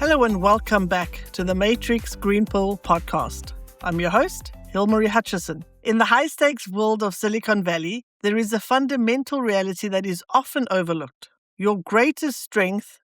Hello and welcome back to the Matrix Green Pill podcast. I'm your host, Hilmarie Hutchison. In the high-stakes world of Silicon Valley, there is a fundamental reality that is often overlooked. Your greatest strength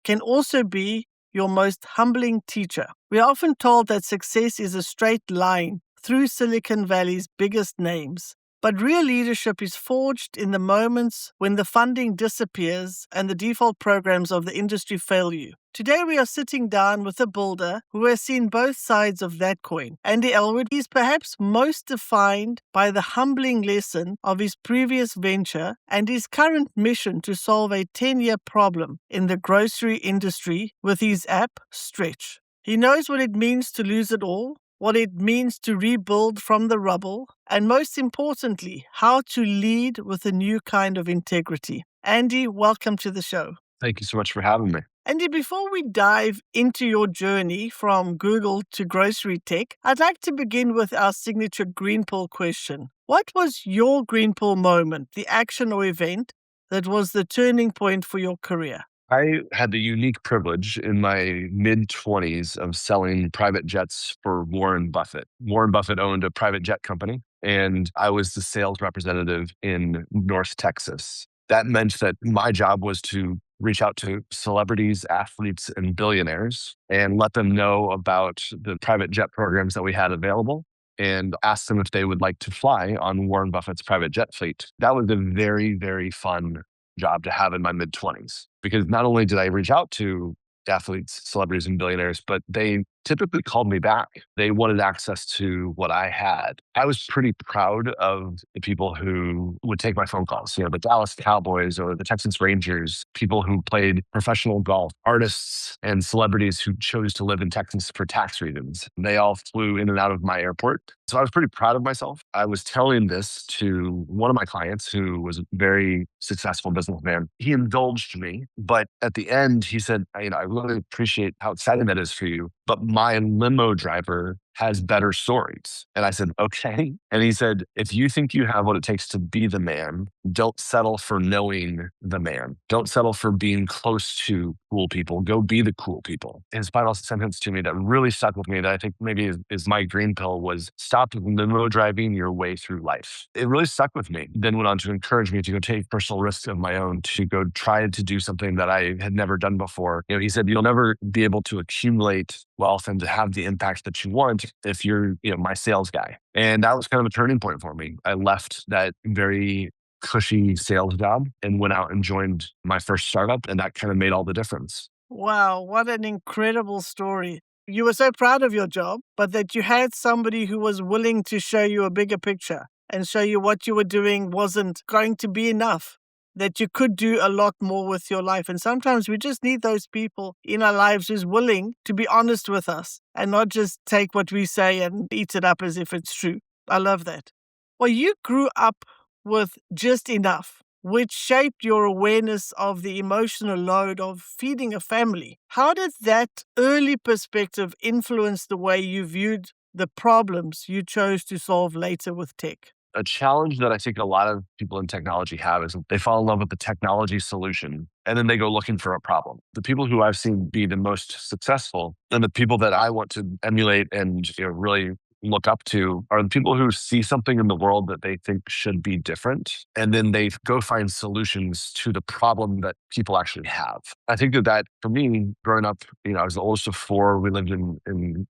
can also be your most humbling teacher. We are often told that success is a straight line through Silicon Valley's biggest names. But real leadership is forged in the moments when the funding disappears and the default programs of the industry fail you. Today we are sitting down with a builder who has seen both sides of that coin. Andy Ellwood is perhaps most defined by the humbling lesson of his previous venture and his current mission to solve a 10-year problem in the grocery industry with his app, Stretch. He knows what it means to lose it all, what it means to rebuild from the rubble, and most importantly, how to lead with a new kind of integrity. Andy, welcome to the show. Thank you so much for having me. Andy, before we dive into your journey from Google to grocery tech, I'd like to begin with our signature Green Pill question. What was your Green Pill moment, the action or event that was the turning point for your career? I had the unique privilege in my mid-20s of selling private jets for Warren Buffett. Warren Buffett owned a private jet company, and I was the sales representative in North Texas. That meant that my job was to reach out to celebrities, athletes, and billionaires and let them know about the private jet programs that we had available and ask them if they would like to fly on Warren Buffett's private jet fleet. That was a very, very fun job to have in my mid-20s, because not only did I reach out to athletes, celebrities, and billionaires, but they typically called me back. They wanted access to what I had. I was pretty proud of the people who would take my phone calls, the Dallas Cowboys or the Texas Rangers, people who played professional golf, artists and celebrities who chose to live in Texas for tax reasons. They all flew in and out of my airport. So I was pretty proud of myself. I was telling this to one of my clients who was a very successful businessman. He indulged me, but at the end he said, I really appreciate how exciting that is for you, but my limo driver has better stories. And I said, okay. And he said, if you think you have what it takes to be the man, don't settle for knowing the man. Don't settle for being close to cool people. Go be the cool people. His final sentence to me that really stuck with me, that I think maybe is my green pill, was stop limo driving your way through life. It really stuck with me. Then went on to encourage me to go take personal risks of my own, to go try to do something that I had never done before. He said, you'll never be able to accumulate wealth and to have the impact that you want if you're, my sales guy. And that was kind of a turning point for me. I left that very cushy sales job and went out and joined my first startup. And that kind of made all the difference. Wow, what an incredible story. You were so proud of your job, but that you had somebody who was willing to show you a bigger picture and show you what you were doing wasn't going to be enough, that you could do a lot more with your life. And sometimes we just need those people in our lives who's willing to be honest with us and not just take what we say and eat it up as if it's true. I love that. Well, you grew up with just enough, which shaped your awareness of the emotional load of feeding a family. How did that early perspective influence the way you viewed the problems you chose to solve later with tech? A challenge that I think a lot of people in technology have is they fall in love with the technology solution and then they go looking for a problem. The people who I've seen be the most successful and the people that I want to emulate and really look up to are the people who see something in the world that they think should be different, and then they go find solutions to the problem that people actually have. I think that for me, growing up, I was the oldest of four. We lived in the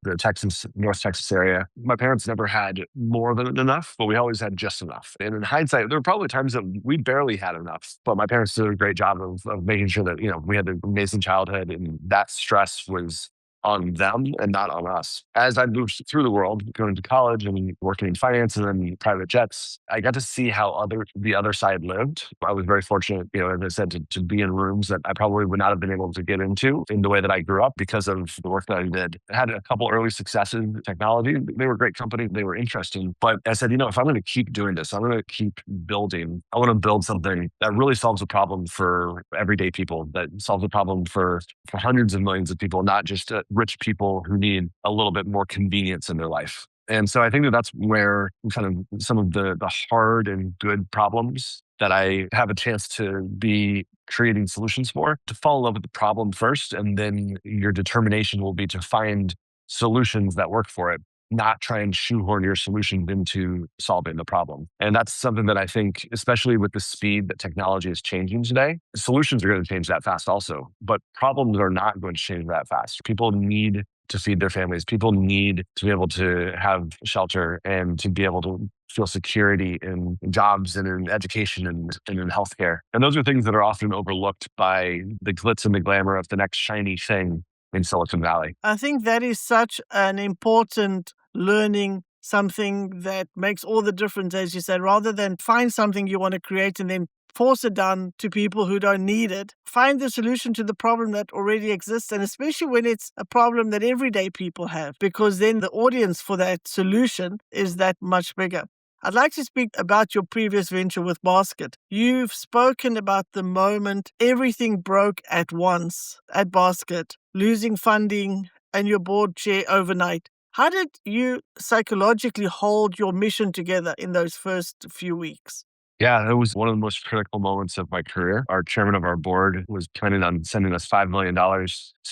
North Texas area. My parents never had more than enough, but we always had just enough. And in hindsight, there were probably times that we barely had enough, but my parents did a great job of making sure that, we had an amazing childhood, and that stress was on them and not on us. As I moved through the world, going to college and working in finance and then private jets, I got to see how the other side lived. I was very fortunate, as I said, to be in rooms that I probably would not have been able to get into in the way that I grew up because of the work that I did. I had a couple early successes in technology. They were a great company. They were interesting. But I said, if I'm going to keep doing this, I'm going to keep building. I want to build something that really solves a problem for everyday people, that solves a problem for hundreds of millions of people, not just rich people who need a little bit more convenience in their life. And so I think that's where kind of some of the hard and good problems that I have a chance to be creating solutions for, to fall in love with the problem first. And then your determination will be to find solutions that work for it, not try and shoehorn your solution into solving the problem. And that's something that I think, especially with the speed that technology is changing today, solutions are going to change that fast also, but problems are not going to change that fast. People need to feed their families. People need to be able to have shelter and to be able to feel security in jobs and in education and in healthcare. And those are things that are often overlooked by the glitz and the glamour of the next shiny thing in Silicon Valley. I think that is such an important learning, something that makes all the difference, as you said, rather than find something you want to create and then force it down to people who don't need it. Find the solution to the problem that already exists, and especially when it's a problem that everyday people have, because then the audience for that solution is that much bigger. I'd like to speak about your previous venture with Basket. You've spoken about the moment everything broke at once at Basket, losing funding and your board chair overnight. How did you psychologically hold your mission together in those first few weeks? Yeah, it was one of the most critical moments of my career. Our chairman of our board was planning on sending us $5 million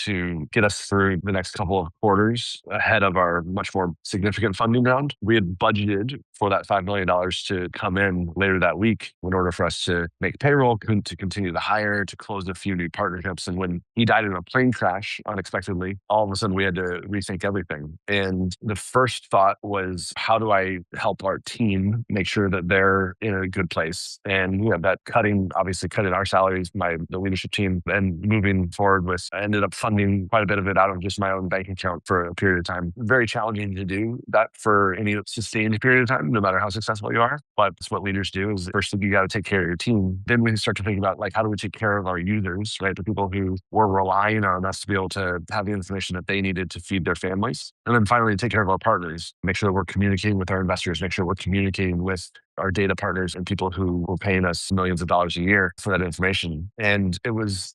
to get us through the next couple of quarters ahead of our much more significant funding round. We had budgeted for that $5 million to come in later that week in order for us to make payroll, to continue to hire, to close a few new partnerships. And when he died in a plane crash unexpectedly, all of a sudden we had to rethink everything. And the first thought was, how do I help our team make sure that they're in a good place? And that obviously cutting our salaries, the leadership team, and moving forward with, I ended up funding quite a bit of it out of just my own bank account for a period of time. Very challenging to do that for any sustained period of time, no matter how successful you are. But it's what leaders do. Is first you got to take care of your team. Then we start to think about, how do we take care of our users, right? The people who were relying on us to be able to have the information that they needed to feed their families. And then finally, take care of our partners, make sure that we're communicating with our investors, make sure we're communicating with our data partners and people who were paying us millions of dollars a year for that information. And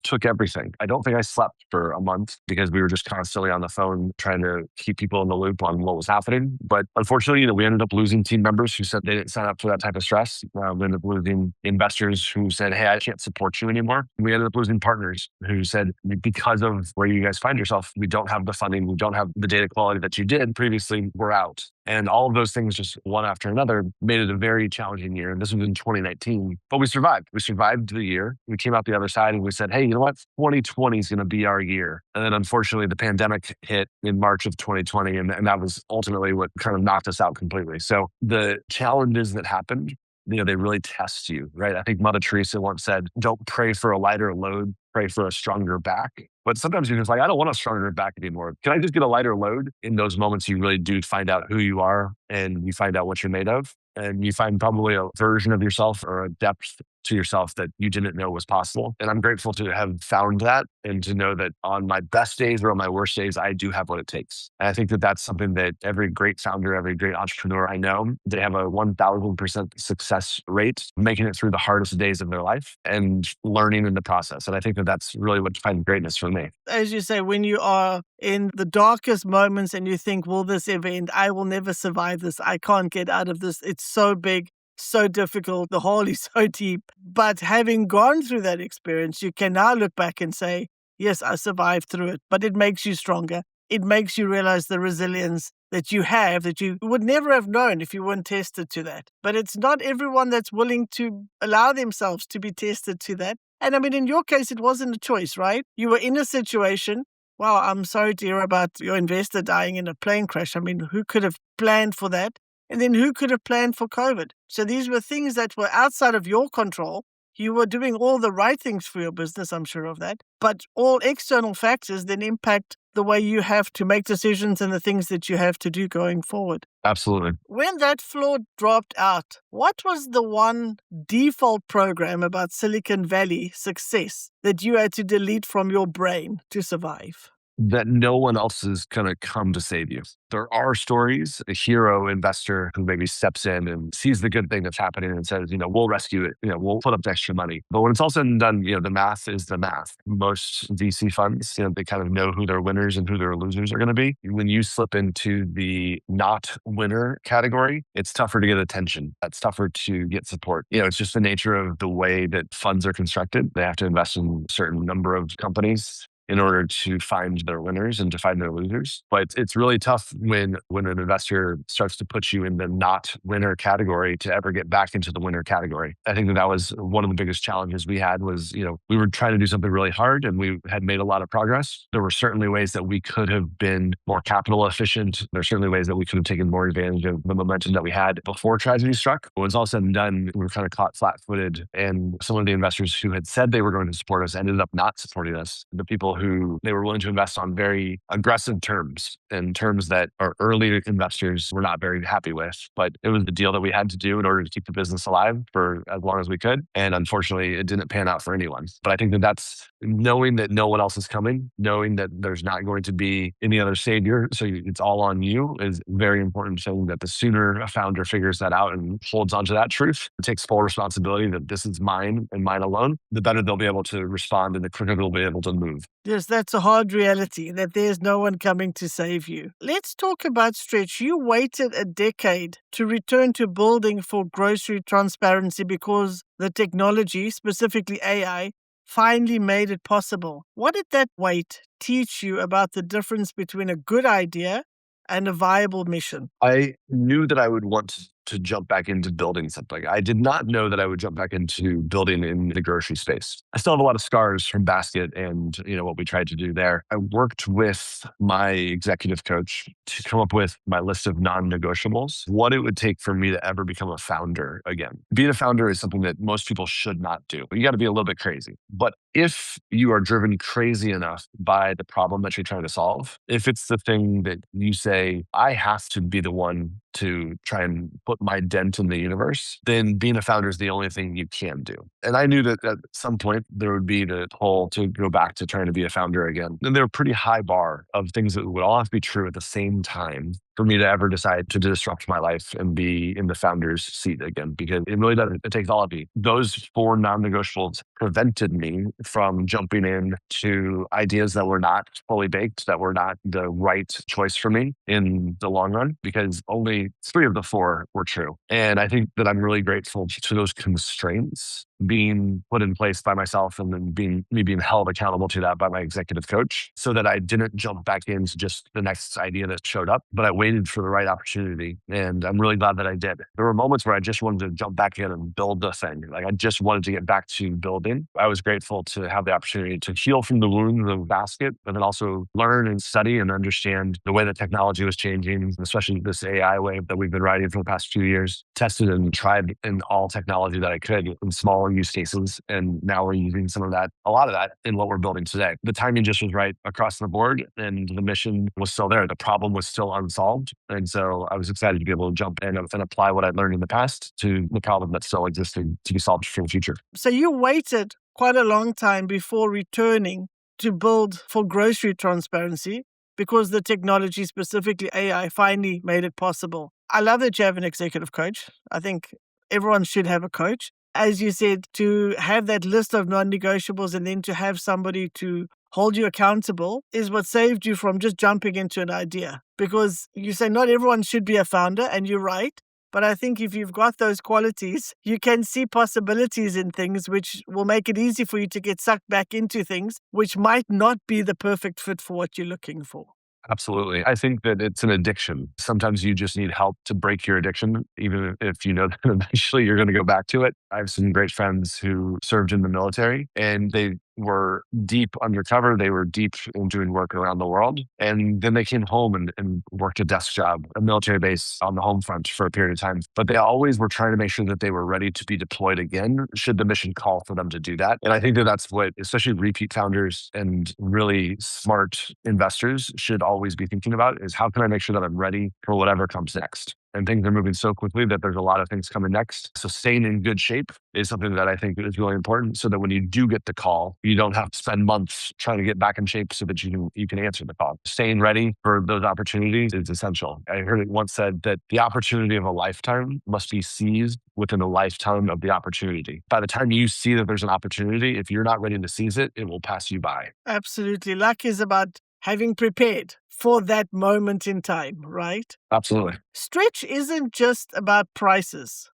took everything. I don't think I slept for a month because we were just constantly on the phone trying to keep people in the loop on what was happening. But unfortunately, we ended up losing team members who said they didn't sign up for that type of stress. We ended up losing investors who said, hey, I can't support you anymore. We ended up losing partners who said, because of where you guys find yourself, we don't have the funding, we don't have the data quality that you did previously, we're out. And all of those things, just one after another, made it a very challenging year. And this was in 2019. But we survived. We survived the year. We came out the other side and we said, hey, you know what? 2020 is going to be our year. And then unfortunately, the pandemic hit in March of 2020. And that was ultimately what kind of knocked us out completely. So the challenges that happened, they really test you, right? I think Mother Teresa once said, don't pray for a lighter load, pray for a stronger back. But sometimes you're just like, I don't want a stronger back anymore. Can I just get a lighter load? In those moments, you really do find out who you are and you find out what you're made of. And you find probably a version of yourself or a depth to yourself that you didn't know was possible. And I'm grateful to have found that and to know that on my best days or on my worst days, I do have what it takes. And I think that that's something that every great founder, every great entrepreneur I know, they have a 1000% success rate, making it through the hardest days of their life and learning in the process. And I think that that's really what defines greatness for me. As you say, when you are in the darkest moments and you think, will this ever end? I will never survive this. I can't get out of this. It's so big, so difficult. The hole is so deep. But having gone through that experience, you can now look back and say, yes, I survived through it, but it makes you stronger. It makes you realize the resilience that you have that you would never have known if you weren't tested to that. But it's not everyone that's willing to allow themselves to be tested to that. And I mean, in your case, it wasn't a choice, right? You were in a situation. Wow, I'm sorry to hear about your investor dying in a plane crash. I mean, who could have planned for that? And then who could have planned for COVID? So these were things that were outside of your control. You were doing all the right things for your business, I'm sure of that. But all external factors then impact the way you have to make decisions and the things that you have to do going forward. Absolutely. When that floor dropped out, what was the one default program about Silicon Valley success that you had to delete from your brain to survive? that no one else is going to come to save you. There are stories, a hero investor who maybe steps in and sees the good thing that's happening and says, we'll rescue it, we'll put up the extra money. But when it's all said and done, the math is the math. Most VC funds, they kind of know who their winners and who their losers are going to be. When you slip into the not winner category, it's tougher to get attention. It's tougher to get support. It's just the nature of the way that funds are constructed. They have to invest in a certain number of companies in order to find their winners and to find their losers. But it's really tough when an investor starts to put you in the not winner category to ever get back into the winner category. I think that was one of the biggest challenges we had was, we were trying to do something really hard and we had made a lot of progress. There were certainly ways that we could have been more capital efficient. There are certainly ways that we could have taken more advantage of the momentum that we had before tragedy struck. When it's all said and done, we were kind of caught flat-footed, and some of the investors who had said they were going to support us ended up not supporting us. The people who they were willing to invest on very aggressive terms and terms that our early investors were not very happy with. But it was the deal that we had to do in order to keep the business alive for as long as we could. And unfortunately, it didn't pan out for anyone. But I think that that's knowing that no one else is coming, knowing that there's not going to be any other savior. So it's all on you is very important. Saying that the sooner a founder figures that out and holds onto that truth, takes full responsibility that this is mine and mine alone, the better they'll be able to respond and the quicker they'll be able to move. Yes, that's a hard reality, that there's no one coming to save you. Let's talk about Stretch. You waited a decade to return to building for grocery transparency because the technology, specifically AI, finally made it possible. What did that wait teach you about the difference between a good idea and a viable mission? I knew that I would want to jump back into building something. I did not know that I would jump back into building in the grocery space. I still have a lot of scars from Basket and what we tried to do there. I worked with my executive coach to come up with my list of non-negotiables, what it would take for me to ever become a founder again. Being a founder is something that most people should not do. You got to be a little bit crazy. But if you are driven crazy enough by the problem that you're trying to solve, if it's the thing that you say, I have to be the one to try and put my dent in the universe, then being a founder is the only thing you can do. And I knew that at some point there would be the pull to go back to trying to be a founder again. And there were a pretty high bar of things that would all have to be true at the same time for me to ever decide to disrupt my life and be in the founder's seat again, because it really does. It takes all of you. Those 4 non-negotiables prevented me from jumping in to ideas that were not fully baked, that were not the right choice for me in the long run, because only 3 of the 4 were true. And I think that I'm really grateful to those constraints being put in place by myself and then being held accountable to that by my executive coach, so that I didn't jump back into just the next idea that showed up, but I waited for the right opportunity. And I'm really glad that I did. There were moments where I just wanted to jump back in and build the thing. Like I just wanted to get back to building. I was grateful to have the opportunity to heal from the wounds of Basket, but then also learn and study and understand the way that technology was changing, especially this AI wave that we've been riding for the past few years. Tested and tried in all technology that I could in small use cases. And now we're using a lot of that in what we're building today. The timing just was right across the board and the mission was still there. The problem was still unsolved. And so I was excited to be able to jump in and apply what I'd learned in the past to the problem that's still existing to be solved for the future. So you waited quite a long time before returning to build for grocery transparency because the technology, specifically AI, finally made it possible. I love that you have an executive coach. I think everyone should have a coach. As you said, to have that list of non-negotiables and then to have somebody to hold you accountable is what saved you from just jumping into an idea. Because you say not everyone should be a founder, and you're right. But I think if you've got those qualities, you can see possibilities in things which will make it easy for you to get sucked back into things which might not be the perfect fit for what you're looking for. Absolutely. I think that it's an addiction. Sometimes you just need help to break your addiction, even if you know that eventually you're going to go back to it. I have some great friends who served in the military, and they were deep undercover. They were deep in doing work around the world. And then they came home and worked a desk job, a military base on the home front for a period of time. But they always were trying to make sure that they were ready to be deployed again, should the mission call for them to do that. And I think that that's what, especially repeat founders and really smart investors should always be thinking about, is how can I make sure that I'm ready for whatever comes next? and things are moving so quickly that there's a lot of things coming next. So staying in good shape is something that I think is really important, so that when you do get the call, you don't have to spend months trying to get back in shape so that you can answer the call. Staying ready for those opportunities is essential. I heard it once said that the opportunity of a lifetime must be seized within a lifetime of the opportunity. By the time you see that there's an opportunity, if you're not ready to seize it, it will pass you by. Absolutely. Luck is about having prepared for that moment in time, right? Absolutely. Stretch isn't just about prices.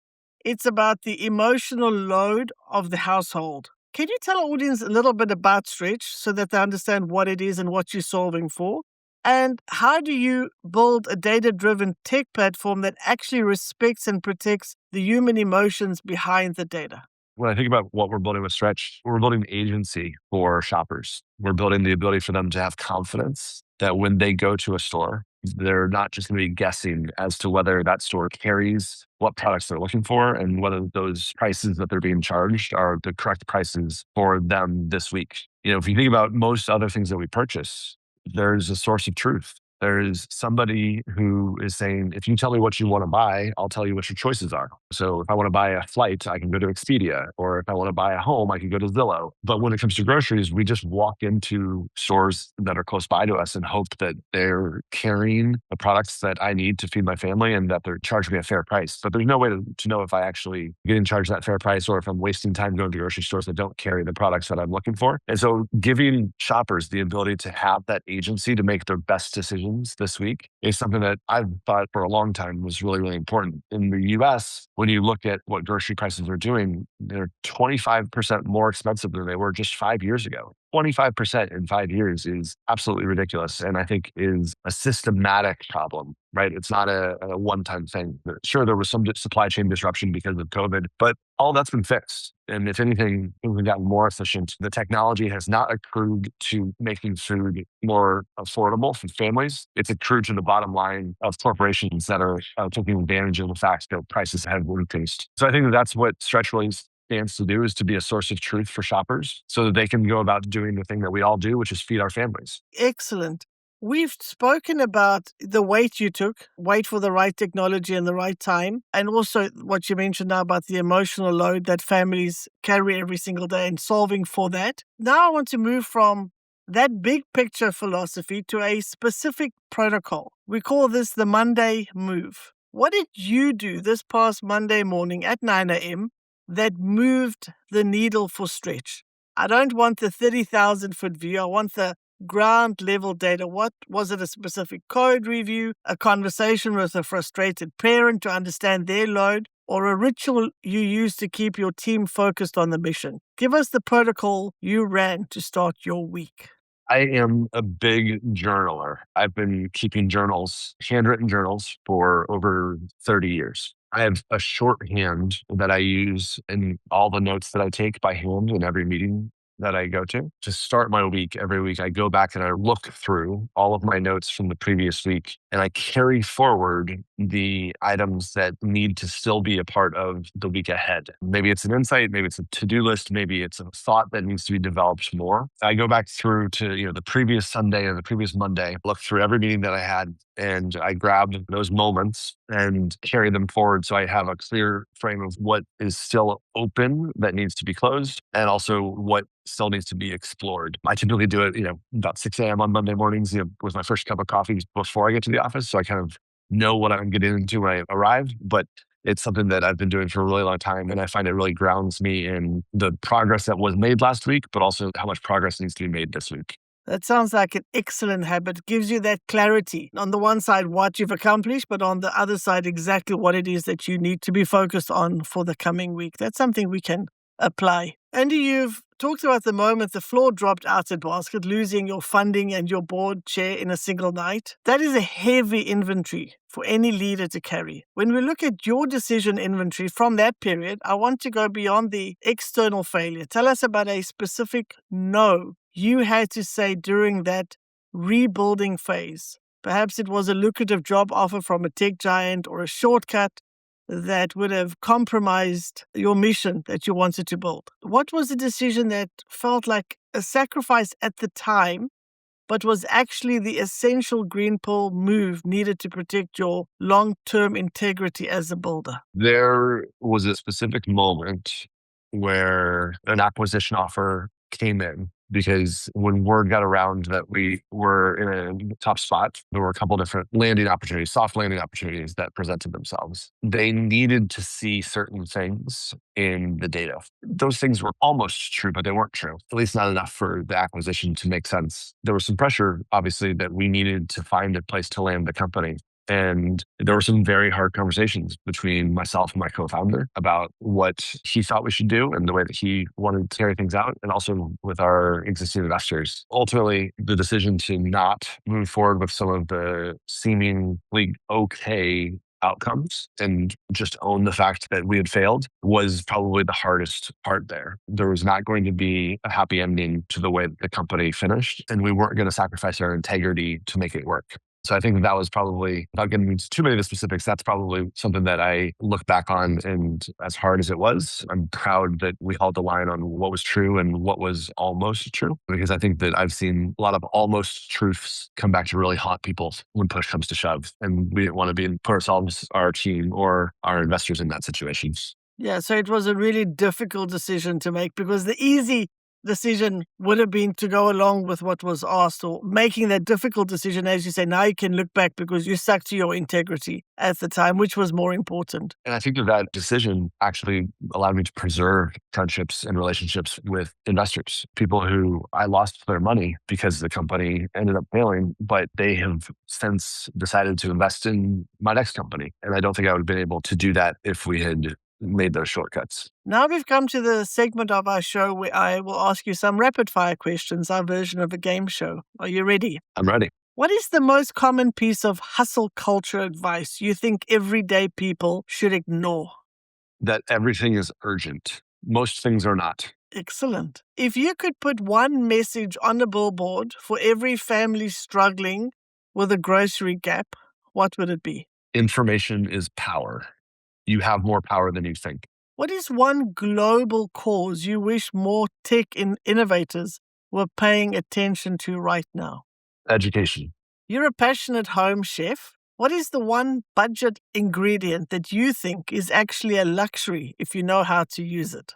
It's about the emotional load of the household. Can you tell our audience a little bit about Stretch so that they understand what it is and what you're solving for? And how do you build a data-driven tech platform that actually respects and protects the human emotions behind the data? When I think about what we're building with Stretch, we're building agency for shoppers. We're building the ability for them to have confidence that when they go to a store, they're not just going to be guessing as to whether that store carries what products they're looking for and whether those prices that they're being charged are the correct prices for them this week. If you think about most other things that we purchase, there's a source of truth. There's somebody who is saying, if you tell me what you want to buy, I'll tell you what your choices are. So if I want to buy a flight, I can go to Expedia. Or if I want to buy a home, I can go to Zillow. But when it comes to groceries, we just walk into stores that are close by to us and hope that they're carrying the products that I need to feed my family and that they're charging me a fair price. But there's no way to know if I actually getting charged that fair price or if I'm wasting time going to grocery stores that don't carry the products that I'm looking for. And so giving shoppers the ability to have that agency to make their best decisions this week is something that I've thought for a long time was really, really important. In the US, when you look at what grocery prices are doing, they're 25% more expensive than they were just 5 years ago. 25% in 5 years is absolutely ridiculous. And I think is a systematic problem, right? It's not a one-time thing. Sure, there was some supply chain disruption because of COVID, but all that's been fixed. And if anything, we've gotten more efficient. The technology has not accrued to making food more affordable for families. It's accrued to the bottom line of corporations that are taking advantage of the fact that prices have increased. So I think that's what Stretch really stands to do, is to be a source of truth for shoppers so that they can go about doing the thing that we all do, which is feed our families. Excellent. We've spoken about the wait you took, wait for the right technology and the right time, and also what you mentioned now about the emotional load that families carry every single day and solving for that. Now I want to move from that big picture philosophy to a specific protocol. We call this the Monday move. What did you do this past Monday morning at 9 a.m. that moved the needle for Stretch? I don't want the 30,000-foot view. I want the ground level data. What was it? A specific code review, a conversation with a frustrated parent to understand their load, or a ritual you used to keep your team focused on the mission? Give us the protocol you ran to start your week. I am a big journaler. I've been keeping journals, handwritten journals, for over 30 years. I have a shorthand that I use in all the notes that I take by hand in every meeting that I go to start my week. Every week I go back and I look through all of my notes from the previous week and I carry forward the items that need to still be a part of the week ahead. Maybe it's an insight, maybe it's a to-do list, maybe it's a thought that needs to be developed more. I go back through to the previous Sunday or the previous Monday, look through every meeting that I had, and I grab those moments and carry them forward so I have a clear frame of what is still open that needs to be closed and also what still needs to be explored. I typically do it, about 6 a.m. on Monday mornings, with my first cup of coffee before I get to the office. So I kind of know what I'm getting into when I arrive, but it's something that I've been doing for a really long time. And I find it really grounds me in the progress that was made last week, but also how much progress needs to be made this week. That sounds like an excellent habit. It gives you that clarity. On the one side, what you've accomplished, but on the other side, exactly what it is that you need to be focused on for the coming week. That's something we can apply. Andy, you've talked about the moment the floor dropped out at Basket, losing your funding and your board chair in a single night. That is a heavy inventory for any leader to carry. When we look at your decision inventory from that period, I want to go beyond the external failure. Tell us about a specific no you had to say during that rebuilding phase. Perhaps it was a lucrative job offer from a tech giant or a shortcut that would have compromised your mission that you wanted to build. What was the decision that felt like a sacrifice at the time, but was actually the essential green pill move needed to protect your long-term integrity as a builder? There was a specific moment where an acquisition offer came in because when word got around that we were in a top spot, there were a couple different landing opportunities, soft landing opportunities that presented themselves. They needed to see certain things in the data. Those things were almost true, but they weren't true, at least not enough for the acquisition to make sense. There was some pressure, obviously, that we needed to find a place to land the company. And there were some very hard conversations between myself and my co-founder about what he thought we should do and the way that he wanted to carry things out, and also with our existing investors. Ultimately, the decision to not move forward with some of the seemingly okay outcomes and just own the fact that we had failed was probably the hardest part there. There was not going to be a happy ending to the way that the company finished, and we weren't going to sacrifice our integrity to make it work. So I think that was probably, without getting into too many of the specifics, that's probably something that I look back on. And as hard as it was, I'm proud that we held the line on what was true and what was almost true. Because I think that I've seen a lot of almost truths come back to really haunt people when push comes to shove. And we didn't want to put ourselves, our team, or our investors in that situation. Yeah, so it was a really difficult decision to make, because the easy decision would have been to go along with what was asked, or making that difficult decision, as you say, now you can look back because you stuck to your integrity at the time, which was more important. And I think that decision actually allowed me to preserve friendships and relationships with investors, people who I lost their money because the company ended up failing, but they have since decided to invest in my next company. And I don't think I would have been able to do that if we had made those shortcuts. Now we've come to the segment of our show where I will ask you some rapid fire questions, our version of a game show. Are you ready? I'm ready. What is the most common piece of hustle culture advice you think everyday people should ignore? That everything is urgent. Most things are not. Excellent. If you could put one message on a billboard for every family struggling with a grocery gap, what would it be? Information is power. You have more power than you think. What is one global cause you wish more tech innovators were paying attention to right now? Education. You're a passionate home chef. What is the one budget ingredient that you think is actually a luxury if you know how to use it?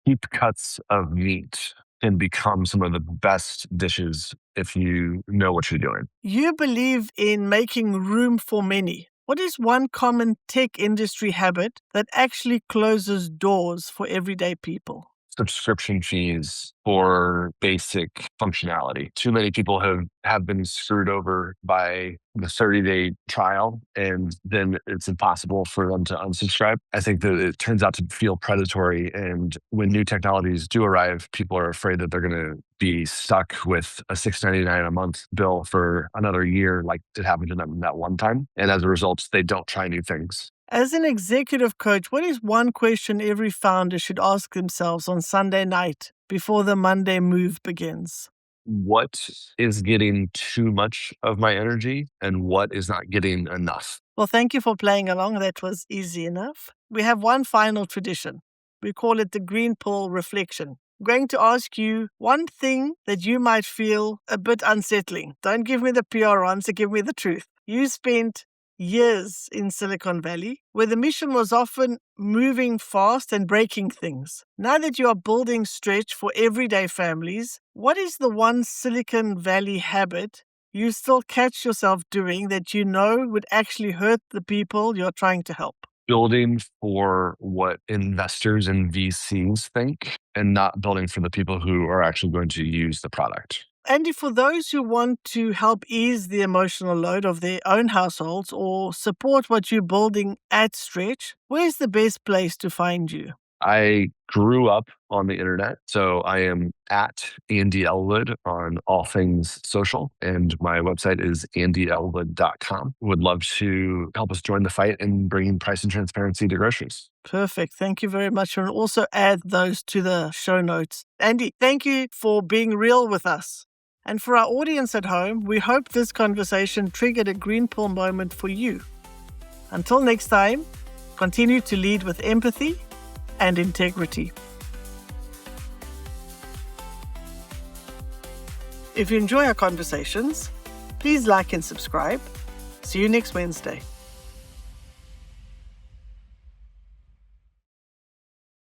Deep cuts of meat can become some of the best dishes if you know what you're doing. You believe in making room for many. What is one common tech industry habit that actually closes doors for everyday people? Subscription fees for basic functionality. Too many people have been screwed over by the 30-day trial, and then it's impossible for them to unsubscribe. I think that it turns out to feel predatory, and when new technologies do arrive, people are afraid that they're going to be stuck with a $6.99 a month bill for another year, like it happened to them that one time. And as a result, they don't try new things. As an executive coach, what is one question every founder should ask themselves on Sunday night before the Monday move begins? What is getting too much of my energy and what is not getting enough? Well, thank you for playing along. That was easy enough. We have one final tradition. We call it the Green Pill Reflection. I'm going to ask you one thing that you might feel a bit unsettling. Don't give me the PR answer, give me the truth. You spent years in Silicon Valley, where the mission was often moving fast and breaking things. Now that you are building Stretch for everyday families, what is the one Silicon Valley habit you still catch yourself doing that you know would actually hurt the people you're trying to help? Building for what investors and VCs think and not building for the people who are actually going to use the product. Andy, for those who want to help ease the emotional load of their own households or support what you're building at Stretch, where's the best place to find you? I grew up on the internet, so I am at Andy Ellwood on all things social, and my website is andyellwood.com. Would love to help us join the fight in bringing price and transparency to groceries. Perfect. Thank you very much. And also add those to the show notes. Andy, thank you for being real with us. And for our audience at home, we hope this conversation triggered a green pill moment for you. Until next time, continue to lead with empathy and integrity. If you enjoy our conversations, please like and subscribe. See you next Wednesday.